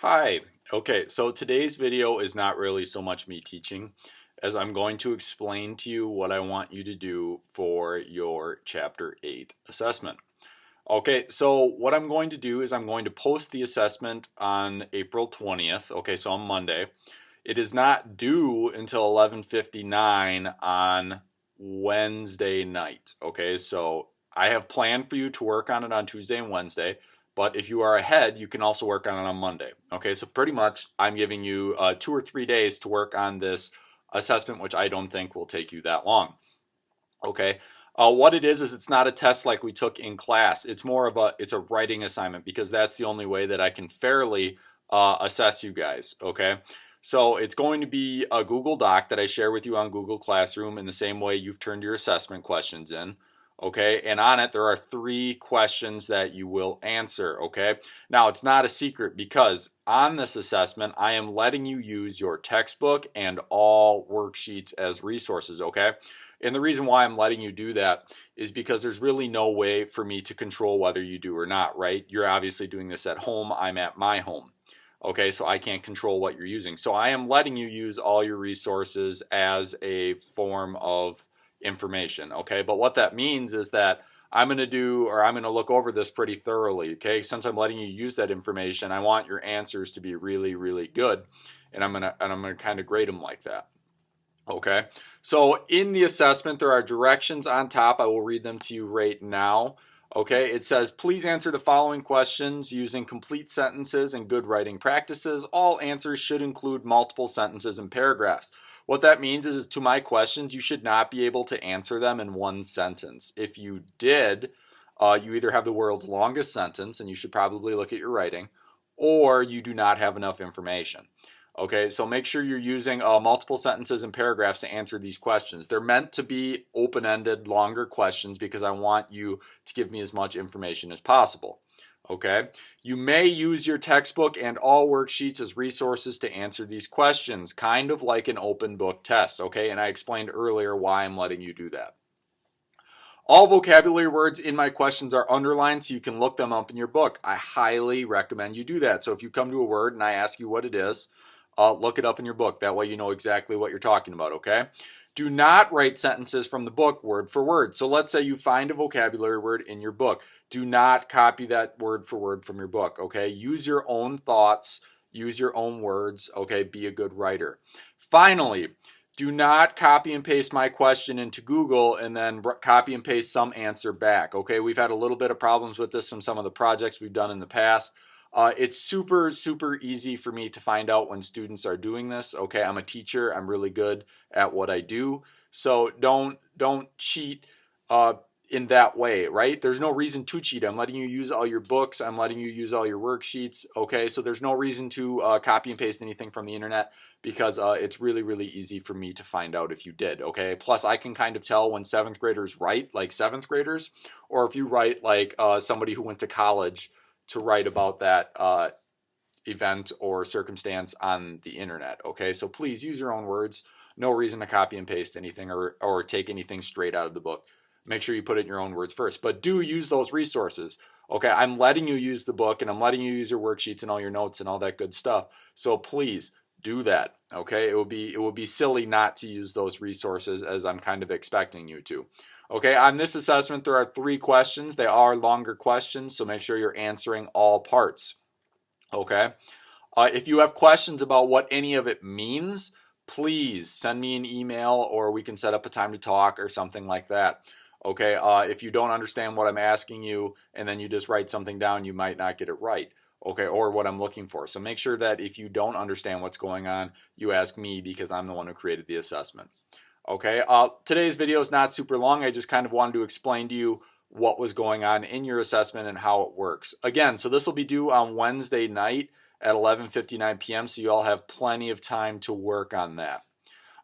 Hi. Okay, so today's video is not really so much me teaching as I'm going to explain to you what I want you to do for your Chapter 8 assessment. Okay, so what I'm going to do is I'm going to post the assessment on April 20th, okay, so on Monday. It is not due until 11:59 on Wednesday night, okay, so I have planned for you to work on it on Tuesday and Wednesday. But if you are ahead, you can also work on it on Monday. Okay, so pretty much I'm giving you 2 or 3 days to work on this assessment, which I don't think will take you that long. Okay, what it is it's not a test like we took in class. It's more of it's a writing assignment because that's the only way that I can fairly assess you guys. Okay, so it's going to be a Google Doc that I share with you on Google Classroom in the same way you've turned your assessment questions in. Okay, and on it there are 3 questions that you will answer. Okay, now it's not a secret because on this assessment I am letting you use your textbook and all worksheets as resources. Okay, and the reason why I'm letting you do that is because there's really no way for me to control whether you do or not, right? You're obviously doing this at home, I'm at my home. Okay, so I can't control what you're using. So I am letting you use all your resources as a form of information. Okay, but what that means is that I'm going to look over this pretty thoroughly. Okay, since I'm letting you use that information, I want your answers to be really, really good, and I'm gonna kind of grade them like that. Okay, so in the assessment, there are directions on top. I will read them to you right now. Okay, it says, please answer the following questions using complete sentences and good writing practices. All answers should include multiple sentences and paragraphs. What that means is to my questions, you should not be able to answer them in one sentence. If you did, you either have the world's longest sentence, and you should probably look at your writing, or you do not have enough information. Okay, so make sure you're using multiple sentences and paragraphs to answer these questions. They're meant to be open-ended, longer questions because I want you to give me as much information as possible. Okay, you may use your textbook and all worksheets as resources to answer these questions, kind of like an open book test. Okay, and I explained earlier why I'm letting you do that. All vocabulary words in my questions are underlined so you can look them up in your book. I highly recommend you do that. So if you come to a word and I ask you what it is, look it up in your book. That way you know exactly what you're talking about, okay? Do not write sentences from the book word for word. So let's say you find a vocabulary word in your book. Do not copy that word for word from your book, okay? Use your own thoughts, use your own words, okay? Be a good writer. Finally, do not copy and paste my question into Google and then copy and paste some answer back, okay? We've had a little bit of problems with this from some of the projects we've done in the past. It's super, super easy for me to find out when students are doing this. Okay, I'm a teacher. I'm really good at what I do. So don't cheat in that way, right? There's no reason to cheat. I'm letting you use all your books. I'm letting you use all your worksheets. Okay, so there's no reason to copy and paste anything from the internet because it's really, really easy for me to find out if you did. Okay, plus I can kind of tell when 7th graders write like 7th graders, or if you write like somebody who went to college to write about that event or circumstance on the internet. Okay, so please use your own words. No reason to copy and paste anything or take anything straight out of the book. Make sure you put it in your own words first, but do use those resources. Okay, I'm letting you use the book and I'm letting you use your worksheets and all your notes and all that good stuff. So please do that. Okay, it would be silly not to use those resources as I'm kind of expecting you to. Okay, on this assessment, there are 3 questions. They are longer questions, so make sure you're answering all parts. Okay, if you have questions about what any of it means, please send me an email or we can set up a time to talk or something like that. Okay, if you don't understand what I'm asking you and then you just write something down, you might not get it right. Okay, or what I'm looking for. So make sure that if you don't understand what's going on, you ask me because I'm the one who created the assessment. Okay, today's video is not super long. I just kind of wanted to explain to you what was going on in your assessment and how it works. Again, so this will be due on Wednesday night at 11:59 p.m. So you all have plenty of time to work on that.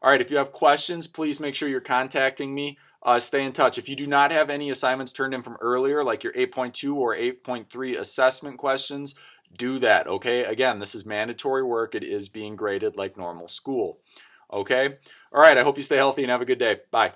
All right, if you have questions, please make sure you're contacting me. Stay in touch. If you do not have any assignments turned in from earlier, like your 8.2 or 8.3 assessment questions, do that. Okay, again, this is mandatory work. It is being graded like normal school. Okay? All right, I hope you stay healthy and have a good day. Bye.